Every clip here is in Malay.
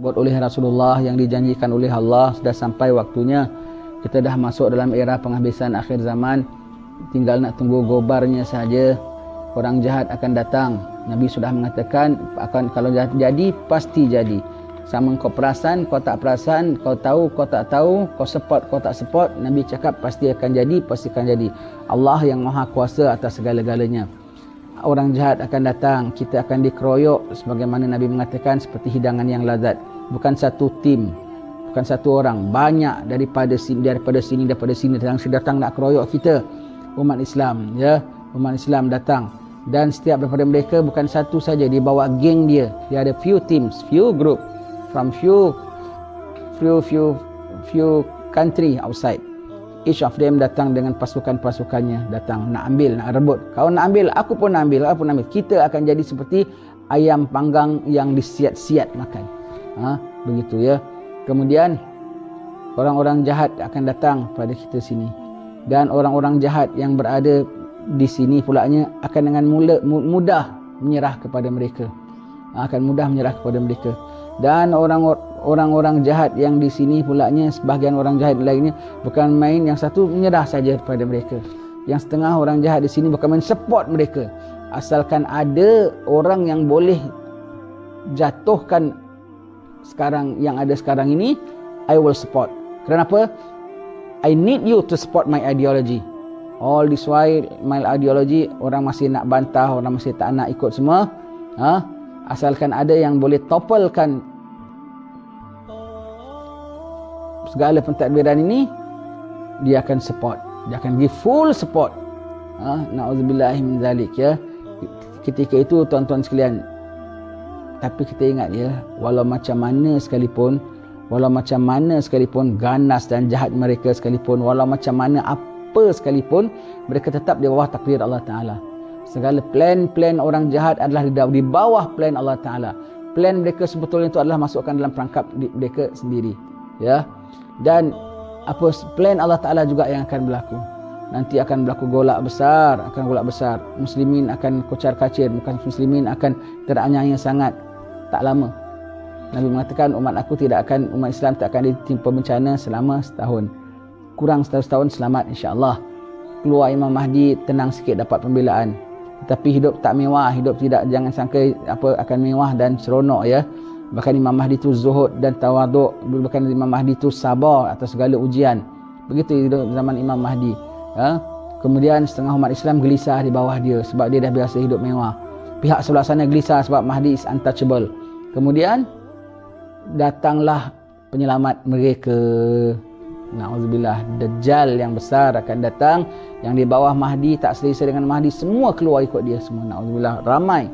buat oleh Rasulullah yang dijanjikan oleh Allah. Sudah sampai waktunya. Kita dah masuk dalam era penghabisan akhir zaman. Tinggal nak tunggu gobarnya saja. Orang jahat akan datang. Nabi sudah mengatakan akan, kalau jahat jadi pasti jadi. Sama kau perasan, kau tak perasan, kau tahu, kau tak tahu, kau support, kau tak support, Nabi cakap pasti akan jadi, pasti akan jadi. Allah yang maha kuasa atas segala-galanya. Orang jahat akan datang, kita akan dikeroyok sebagaimana Nabi mengatakan seperti hidangan yang lazat. Bukan satu tim, bukan satu orang, banyak daripada sini datang nak keroyok kita, umat Islam, ya. Umat Islam datang, dan setiap daripada mereka bukan satu saja, dibawa geng dia. Dia ada few teams, few group from few country outside. Each of them datang dengan pasukan-pasukannya, datang nak ambil, nak rebut. Kau nak ambil, aku pun nak ambil, aku pun nak ambil. Kita akan jadi seperti ayam panggang yang disiat-siat makan. Begitu ya. Kemudian orang-orang jahat akan datang pada kita sini, dan orang-orang jahat yang berada di sini pulaknya akan dengan mudah menyerah kepada mereka. Akan mudah menyerah kepada mereka. Dan orang-orang jahat yang di sini pulaknya, sebahagian orang jahat lainnya bukan main, yang satu menyerah saja kepada mereka. Yang setengah orang jahat di sini bukan main support mereka. Asalkan ada orang yang boleh jatuhkan sekarang yang ada sekarang ini, I will support. Kenapa? I need you to support my ideology. All this while my ideology orang masih nak bantah, orang masih tak nak ikut semua. Asalkan ada yang boleh topplekan segala pentadbiran ini, dia akan support, dia akan give full support. Na'udzubillah min zalik, ya. Ketika itu tuan-tuan sekalian, tapi kita ingat, ya, walau macam mana sekalipun ganas dan jahat mereka sekalipun, walau macam mana apa sekalipun, mereka tetap di bawah takdir Allah Ta'ala. Segala plan-plan orang jahat adalah di bawah plan Allah Ta'ala. Plan mereka sebetulnya itu adalah masukkan dalam perangkap mereka sendiri, ya. Dan apa plan Allah Ta'ala juga yang akan berlaku. Nanti akan berlaku golak besar, muslimin akan kocar-kacir, bukan muslimin akan teranyanya sangat. Tak lama Nabi mengatakan umat Islam tak akan ditimpa bencana selama setahun. Kurang setahun selamat insya-Allah. Keluar Imam Mahdi, tenang sikit dapat pembelaan. Tetapi hidup tak mewah, jangan sangka akan mewah dan seronok, ya. Bahkan Imam Mahdi itu zuhud dan tawaduk, bahkan Imam Mahdi itu sabar atas segala ujian. Begitu hidup zaman Imam Mahdi, ya. Kemudian setengah umat Islam gelisah di bawah dia sebab dia dah biasa hidup mewah. Pihak sebelah sana gelisah sebab Mahdi is untouchable. Kemudian datanglah penyelamat mereka. Na'udzubillah, Dajjal yang besar akan datang, yang di bawah Mahdi tak selesa dengan Mahdi, semua keluar ikut dia semua. Na'udzubillah, ramai.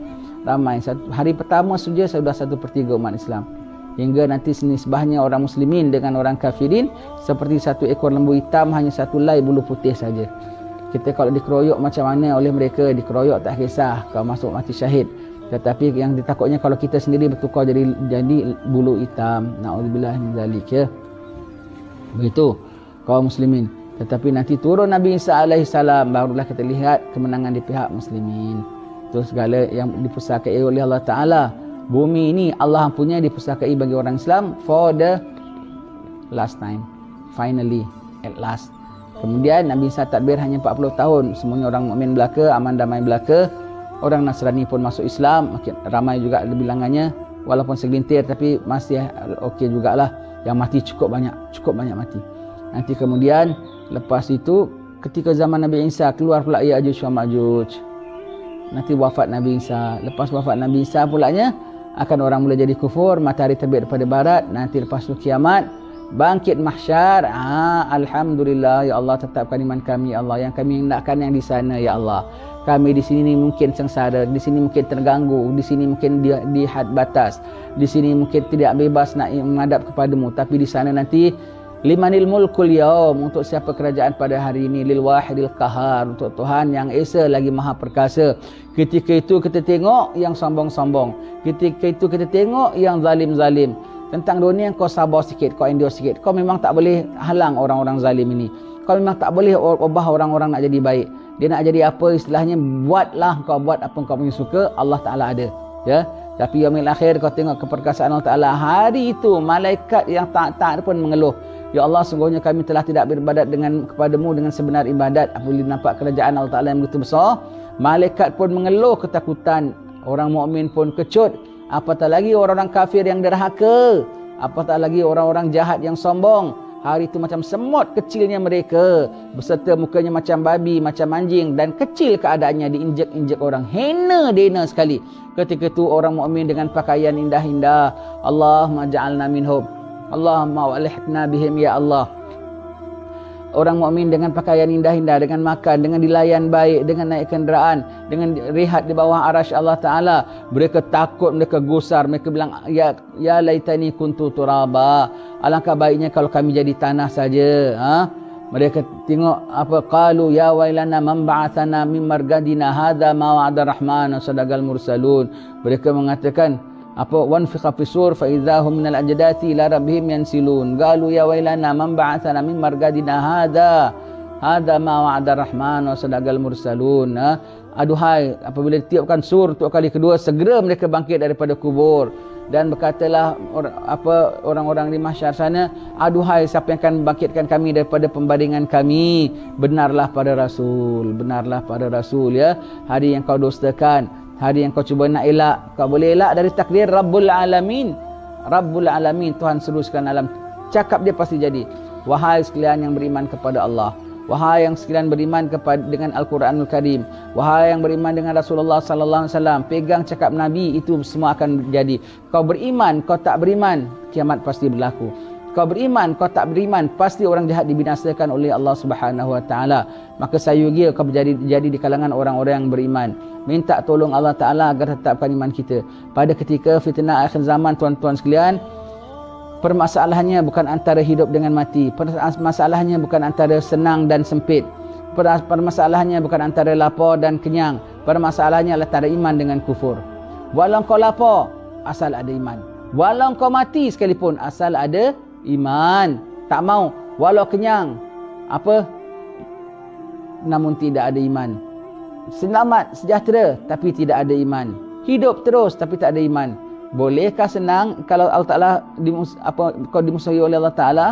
Hari pertama saja sudah 1/3 umat Islam. Hingga nanti senisbahnya orang muslimin dengan orang kafirin seperti satu ekor lembu hitam, hanya satu helai bulu putih saja. Kita kalau dikeroyok macam mana oleh mereka, dikeroyok tak kisah, kau masuk mati syahid. Tetapi yang ditakutnya kalau kita sendiri bertukar jadi bulu hitam. Na'udzubillah min zalik, ya. Begitu kaum muslimin. Tetapi nanti turun Nabi Isa alaihissalam, barulah kita lihat kemenangan di pihak muslimin. Itu segala yang dipusakai oleh Allah Ta'ala. Bumi ini Allah punya dipusakai bagi orang Islam for the last time. Finally, at last. Kemudian Nabi Isa tadbir hanya 40 tahun. Semuanya orang mukmin belaka, aman damai belaka. Orang Nasrani pun masuk Islam, makin ramai juga bilangannya. Walaupun segelintir tapi masih okey jugalah. Yang mati cukup banyak mati. Nanti kemudian lepas itu ketika zaman Nabi Isa keluar pula Ya'juj wa Ma'juj. Nanti wafat Nabi Isa. Lepas wafat Nabi Isa pulanya akan orang mula jadi kufur, matahari terbit daripada barat. Nanti lepas itu kiamat, bangkit mahsyar. Alhamdulillah, ya Allah, tetapkan iman kami, ya Allah. Yang kami hendakkan yang di sana, ya Allah. Kami di sini mungkin sengsara, di sini mungkin terganggu, di sini mungkin di had batas, di sini mungkin tidak bebas nak menghadap kepadamu. Tapi di sana nanti limanil mulkul yaum, untuk siapa kerajaan pada hari ini, lil wahidil qahar, untuk Tuhan yang esa lagi maha perkasa. Ketika itu kita tengok yang sombong-sombong, ketika itu kita tengok yang zalim-zalim. Tentang dunia kau sabar sikit, kau endure sikit. Kau memang tak boleh halang orang-orang zalim ini. Kau memang tak boleh ubah orang-orang nak jadi baik. Dia nak jadi apa istilahnya, buatlah, kau buat apa kau punya suka, Allah Ta'ala ada, ya. Tapi yaumil akhir kau tengok keperkasaan Allah Ta'ala. Hari itu malaikat yang taat-taat pun mengeluh. Ya Allah, sungguhnya kami telah tidak beribadat kepadamu dengan sebenar ibadat. Apabila nampak kerajaan Allah Ta'ala yang begitu besar, malaikat pun mengeluh ketakutan. Orang mukmin pun kecut. Apatah lagi orang-orang kafir yang derhaka. Apatah lagi orang-orang jahat yang sombong. Hari itu macam semut kecilnya mereka, beserta mukanya macam babi, macam anjing, dan kecil keadaannya, diinjek-injek orang. Hina dena sekali. Ketika itu orang mukmin dengan pakaian indah-indah. Allahumma ja'alna minhum. Allahumma walihna bihim ya Allah. Orang mukmin dengan pakaian indah-indah, dengan makan, dengan dilayan baik, dengan naik kenderaan, dengan rehat di bawah arasy Allah Ta'ala. Mereka takut, mereka gusar, mereka bilang, ya laitani kuntu turaba. Alangkah baiknya kalau kami jadi tanah saja. Mereka tengok apa, qalu ya wailana man ba'athana min margadina hadza ma wa'ada rahman wa sadaqal mursalun. Mereka mengatakan apa, wanfiqa fisur fa idzahum minal ajdati ila rabbihim yansilun. Qalu ya wailana man ba'athana min margadina hadza ma wa'ada rahman wa sadaqal mursalun. Aduhai, apabila ditiupkan sur untuk kali kedua, segera mereka bangkit daripada kubur. Dan berkatalah orang-orang di mahsyar sana, aduhai, siapa yang akan membangkitkan kami daripada pembaringan kami? Benarlah pada Rasul, benarlah pada Rasul, ya. Hari yang kau dustakan, hari yang kau cuba nak elak, kau boleh elak dari takdir Rabbul Alamin. Rabbul Alamin, Tuhan seluruh sekalian alam. Cakap dia pasti jadi. Wahai sekalian yang beriman kepada Allah, wahai yang sekalian beriman dengan Al-Quranul Karim, wahai yang beriman dengan Rasulullah sallallahu alaihi wasallam, pegang cakap Nabi, itu semua akan jadi. Kau beriman, kau tak beriman, kiamat pasti berlaku. Kau beriman, kau tak beriman, pasti orang jahat dibinasakan oleh Allah Subhanahu wa taala. Maka sayugi kau jadi di kalangan orang-orang yang beriman. Minta tolong Allah Taala agar tetapkan iman kita. Pada ketika fitnah akhir zaman, tuan-tuan sekalian, permasalahannya bukan antara hidup dengan mati. Permasalahannya bukan antara senang dan sempit. Permasalahannya bukan antara lapar dan kenyang. Permasalahannya adalah antara iman dengan kufur. Walau kau lapar, asal ada iman. Walau kau mati sekalipun, asal ada iman. Tak mau, walau kenyang, namun tidak ada iman. Selamat, sejahtera, tapi tidak ada iman. Hidup terus, tapi tak ada iman. Bolehkah senang kalau Allah Ta'ala kau dimusuhi oleh Allah Ta'ala?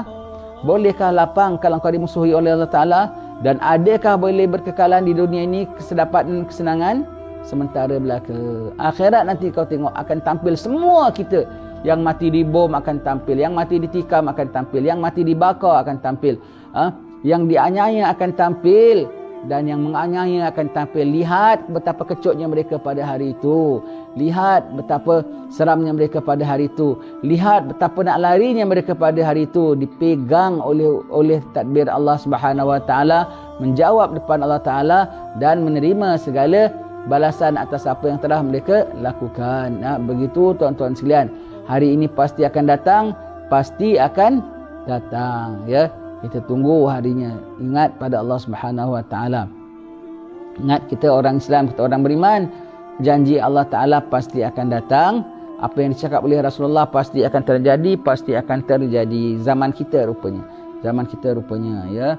Bolehkah lapang kalau kau dimusuhi oleh Allah Ta'ala? Dan adakah boleh berkekalan di dunia ini kesedapan dan kesenangan? Sementara belaka. Akhirat nanti kau tengok akan tampil semua kita. Yang mati di bom akan tampil, yang mati ditikam akan tampil, yang mati dibakar akan tampil, yang dianiaya akan tampil, dan yang menganiaya akan tampil. Lihat betapa kecutnya mereka pada hari itu. Lihat betapa seramnya mereka pada hari itu. Lihat betapa nak larinya mereka pada hari itu. Dipegang oleh tadbir Allah Subhanahu wa taala, menjawab depan Allah Taala dan menerima segala balasan atas apa yang telah mereka lakukan. Begitu tuan-tuan sekalian. Hari ini pasti akan datang, pasti akan datang, ya. Kita tunggu harinya. Ingat pada Allah Subhanahu wa taala. Ingat, kita orang Islam, kita orang beriman, janji Allah Taala pasti akan datang. Apa yang dicakap oleh Rasulullah pasti akan terjadi, pasti akan terjadi. Zaman kita rupanya. Zaman kita rupanya, ya.